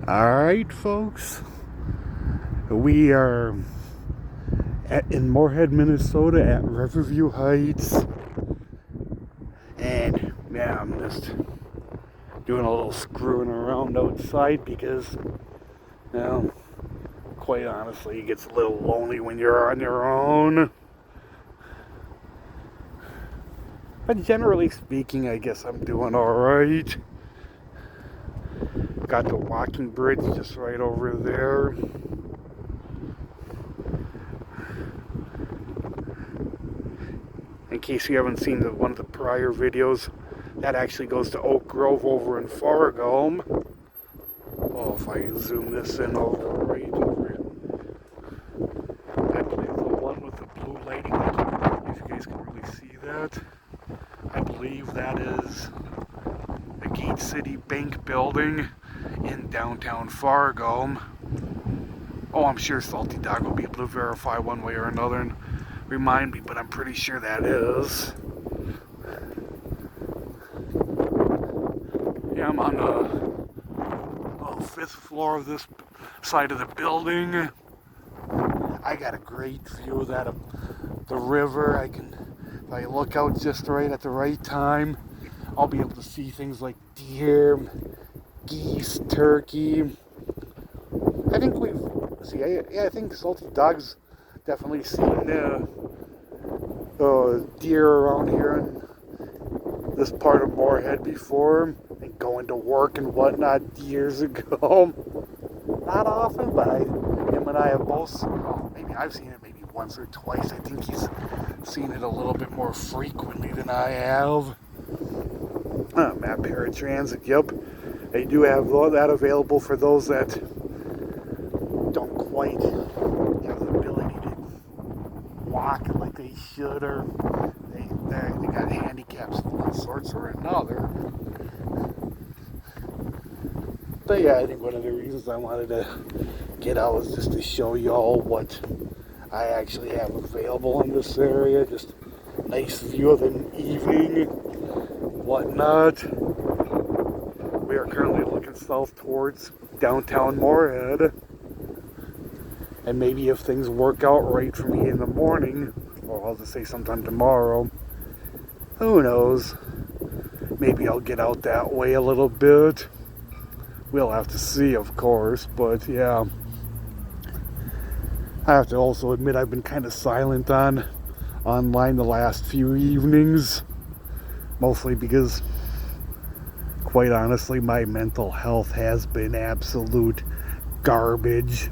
Alright, folks, we are in Moorhead, Minnesota at Riverview Heights, and yeah, I'm just doing a little screwing around outside because, quite honestly, it gets a little lonely when you're on your own. But generally speaking, I guess I'm doing alright. Got the walking bridge just right over there. In case you haven't seen one of the prior videos, that actually goes to Oak Grove over in Fargo. Oh, if I can zoom this in right over. I believe the one with the blue lighting, if you guys can really see that, I believe that is the Gate City Bank building in downtown Fargo. Oh, I'm sure Salty Dog will be able to verify one way or another and remind me, but I'm pretty sure that is. Yeah, I'm on the fifth floor of this side of the building. I got a great view of that, of the river. If I look out just right at the right time, I'll be able to see things like deer, geese, turkey. I think Salty Dog's definitely seen deer around here in this part of Moorhead before, and going to work and whatnot years ago. Not often, but him and I have both, maybe I've seen it maybe once or twice. I think he's seen it a little bit more frequently than I have. Map Paratransit, yep. They do have that available for those that don't quite have the ability to walk like they should, or they got handicaps of one sort or another. But yeah, I think one of the reasons I wanted to get out was just to show y'all what I actually have available in this area. Just nice view of an evening, whatnot. We are currently looking south towards downtown Moorhead. And maybe if things work out right for me in the morning, or I'll just say sometime tomorrow, who knows, maybe I'll get out that way a little bit. We'll have to see, of course, but yeah. I have to also admit I've been kind of silent online the last few evenings, mostly because, quite honestly, my mental health has been absolute garbage.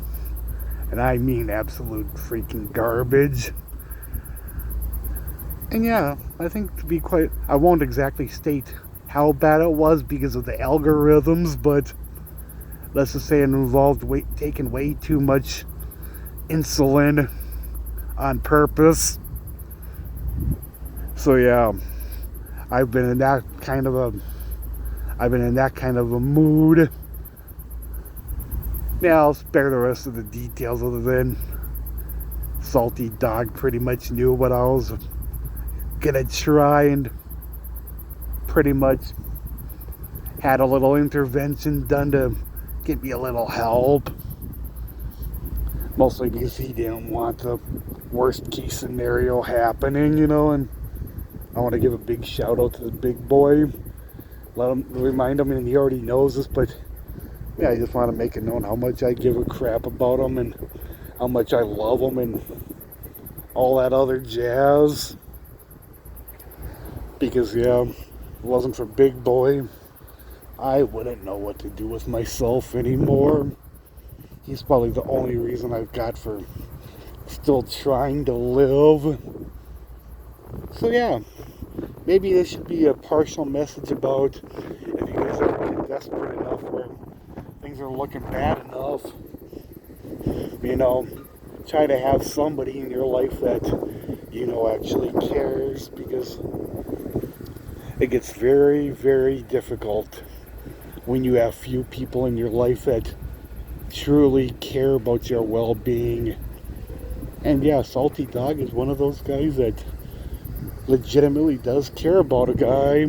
And I mean absolute freaking garbage. And yeah, I think I won't exactly state how bad it was because of the algorithms, but let's just say it involved taking way too much insulin on purpose. So yeah, I've been in that kind of a mood. Yeah, I'll spare the rest of the details, other than Salty Dog pretty much knew what I was gonna try and pretty much had a little intervention done to get me a little help. Mostly because he didn't want the worst case scenario happening, and I want to give a big shout out to the big boy. Remind him, and he already knows this, but yeah, I just want to make it known how much I give a crap about him and how much I love him and all that other jazz. Because yeah, if it wasn't for Big Boy, I wouldn't know what to do with myself anymore. He's probably the only reason I've got for still trying to live. So yeah, maybe this should be a partial message about if you guys ever get desperate enough where things are looking bad enough, try to have somebody in your life that actually cares, because it gets very, very difficult when you have few people in your life that truly care about your well-being. And yeah, Salty Dog is one of those guys that legitimately does care about a guy.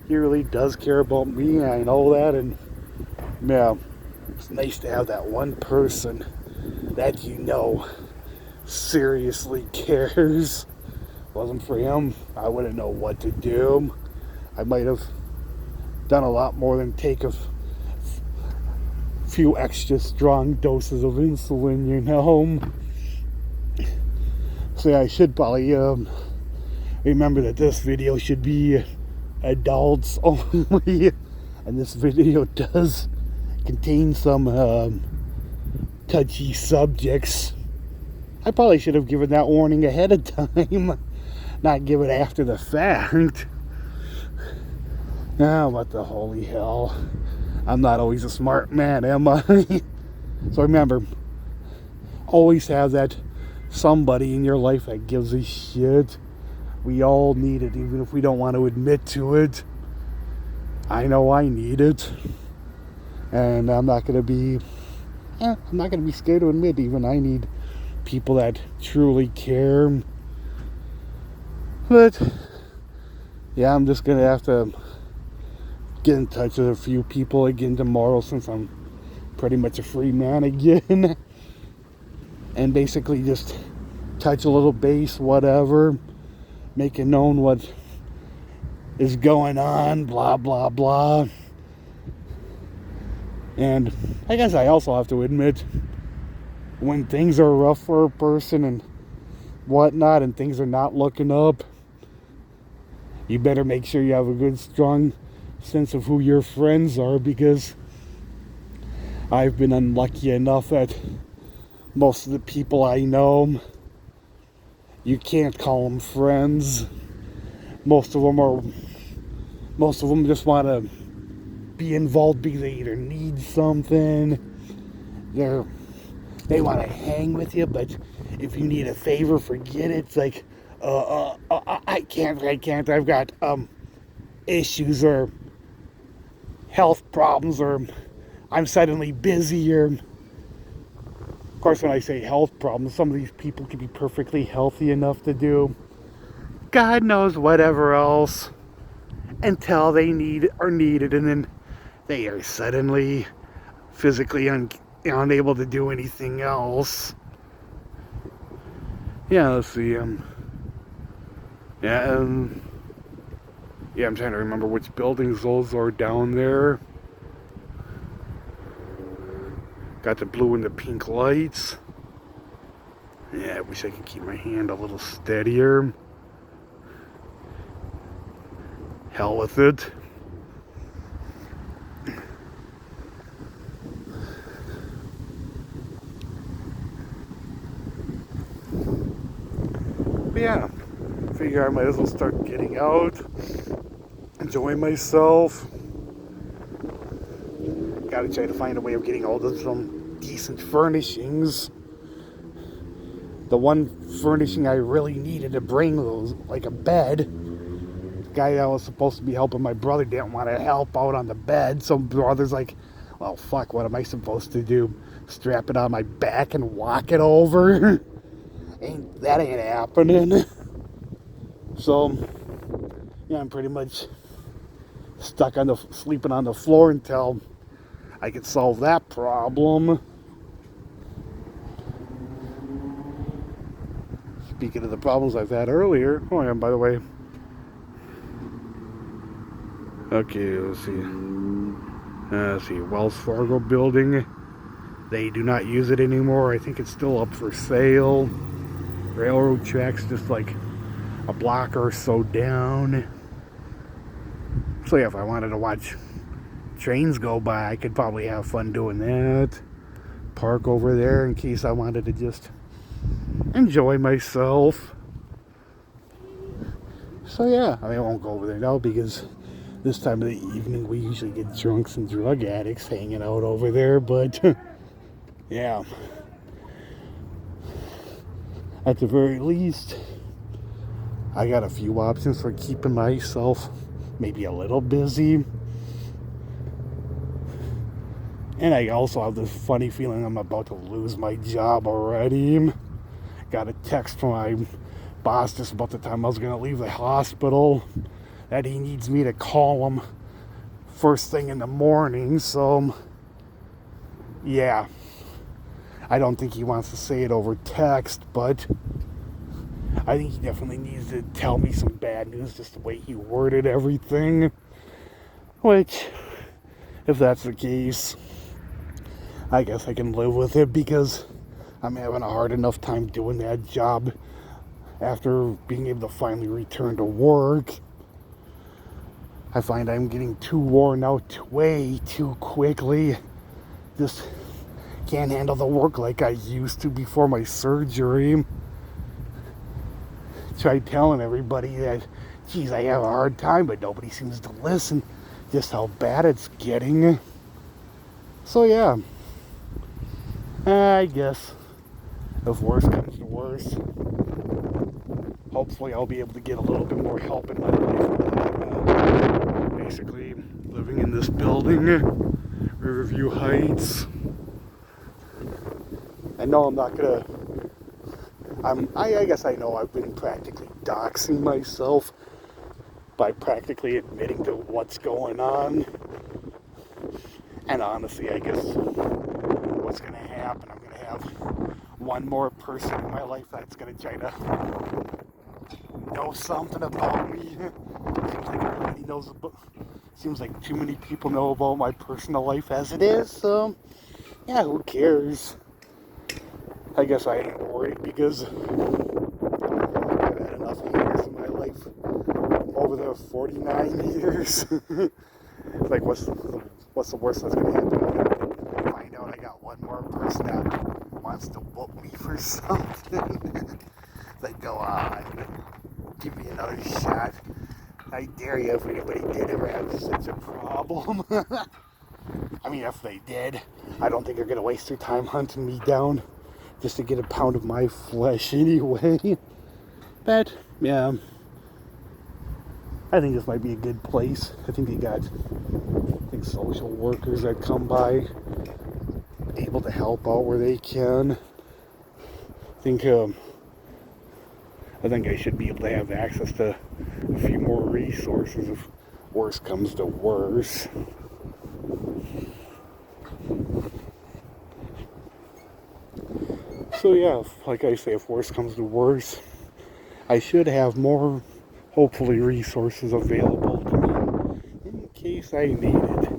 He really does care about me, I know that, and yeah, It's nice to have that one person that seriously cares. Wasn't for him, I wouldn't know what to do. I might have done a lot more than take a few extra strong doses of insulin. So I should probably remember that this video should be adults only, and this video does contain some touchy subjects. I probably should have given that warning ahead of time, not give it after the fact. Ah, what the holy hell. I'm not always a smart man, am I? So remember, always have that somebody in your life that gives a shit. We all need it, even if we don't want to admit to it. I know I need it. And I'm not going to be scared to admit even I need people that truly care. But yeah, I'm just going to have to get in touch with a few people again tomorrow, since I'm pretty much a free man again. And basically just touch a little base, whatever, making known what is going on, blah blah blah. And I guess I also have to admit, when things are rough for a person and whatnot, and things are not looking up, you better make sure you have a good, strong sense of who your friends are, because I've been unlucky enough that most of the people I know, you can't call them friends. Most of them just want to be involved because they either need something, they want to hang with you, but if you need a favor, forget it. It's like, I can't, I've got issues or health problems, or I'm suddenly busy, or of course when I say health problems, some of these people can be perfectly healthy enough to do God knows whatever else until they need it, and then they are suddenly physically unable to do anything else. Yeah, let's see. I'm trying to remember which buildings those are down there. Got the blue and the pink lights. Yeah, I wish I could keep my hand a little steadier. Hell with it. But yeah, figure I might as well start getting out, enjoying myself. Gotta try to find a way of getting hold of some decent furnishings. The one furnishing I really needed to bring was like a bed. The guy that was supposed to be helping my brother didn't want to help out on the bed, so brother's like, well, fuck, what am I supposed to do? Strap it on my back and walk it over? ain't happening. So yeah, I'm pretty much stuck sleeping on the floor until I can solve that problem. Speaking of the problems I've had earlier, and by the way, okay, let's see, Wells Fargo building, they do not use it anymore. I think it's still up for sale. Railroad tracks just like a block or so down. So yeah, if I wanted to watch trains go by, I could probably have fun doing that. Park over there in case I wanted to just enjoy myself. So yeah, I won't go over there now because this time of the evening we usually get drunks and drug addicts hanging out over there, but yeah, at the very least I got a few options for keeping myself maybe a little busy. And I also have this funny feeling I'm about to lose my job already. Got a text from my boss just about the time I was going to leave the hospital that he needs me to call him first thing in the morning. So yeah, I don't think he wants to say it over text, but I think he definitely needs to tell me some bad news, just the way he worded everything. Which, if that's the case, I guess I can live with it, because I'm having a hard enough time doing that job after being able to finally return to work. I find I'm getting too worn out way too quickly. Just can't handle the work like I used to before my surgery. Tried telling everybody that, geez, I have a hard time, but nobody seems to listen just how bad it's getting. So yeah, I guess if worse comes to worse, hopefully I'll be able to get a little bit more help in my life. Basically, living in this building, Riverview Heights. I know I'm not gonna. I guess I know I've been practically doxing myself by practically admitting to what's going on. And honestly, I guess what's gonna happen, I'm gonna have one more person in my life that's gonna try to know something about me. Seems like everybody knows about. Seems like too many people know about my personal life as it is. So yeah, who cares? I guess I ain't worried, because I've had enough haters in my life over the 49 years. Like, what's the worst that's gonna happen? Find out I got one more person that wants to whoop me for something. Like, go on, give me another shot. I dare you, if anybody did ever have such a problem. I mean, if they did, I don't think they're gonna waste their time hunting me down just to get a pound of my flesh anyway. But yeah, I think this might be a good place. I think they got social workers that come by, able to help out where they can. I think I should be able to have access to a few more resources if worse comes to worse. So yeah, like I say, if worse comes to worse, I should have more, hopefully, resources available to me in case I need it.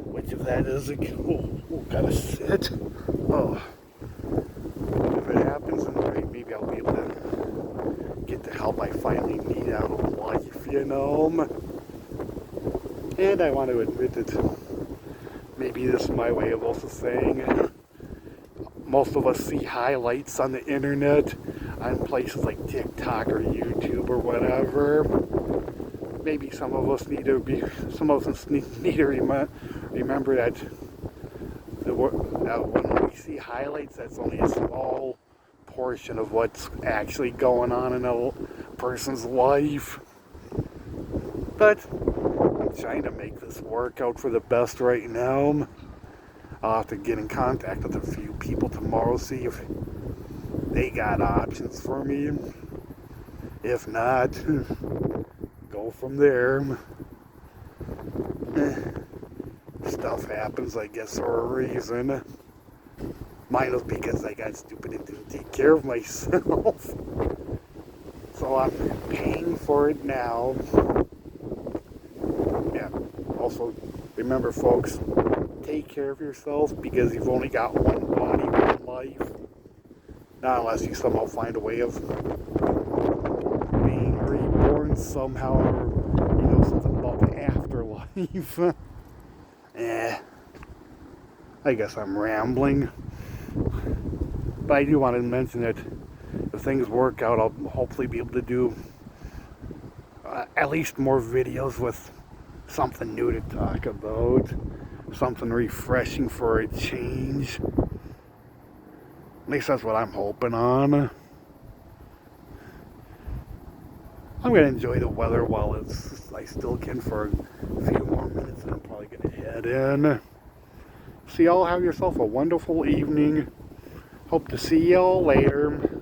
Which, if that is a gotta sit. Oh, if it happens, then maybe I'll be able to get the help I finally need out of life, you know. And I want to admit that maybe this is my way of also saying, most of us see highlights on the internet on places like TikTok or YouTube or whatever. Maybe some of us need to remember that when we see highlights, that's only a small portion of what's actually going on in a person's life. But I'm trying to make this work out for the best right now. I'll have to get in contact with a few people tomorrow, see if they got options for me. If not, go from there. Stuff happens, I guess, for a reason. Mine was because I got stupid and didn't take care of myself. So I'm paying for it now. Yeah. Also, remember, folks, take care of yourself, because you've only got one body, one life. Not unless you somehow find a way of being reborn somehow, or something about the afterlife. I guess I'm rambling. But I do want to mention that if things work out, I'll hopefully be able to do at least more videos with something new to talk about. Something refreshing for a change. At least that's what I'm hoping on. I'm going to enjoy the weather while I still can for a few more minutes, and I'm probably going to head in. So y'all have yourself a wonderful evening. Hope to see y'all later.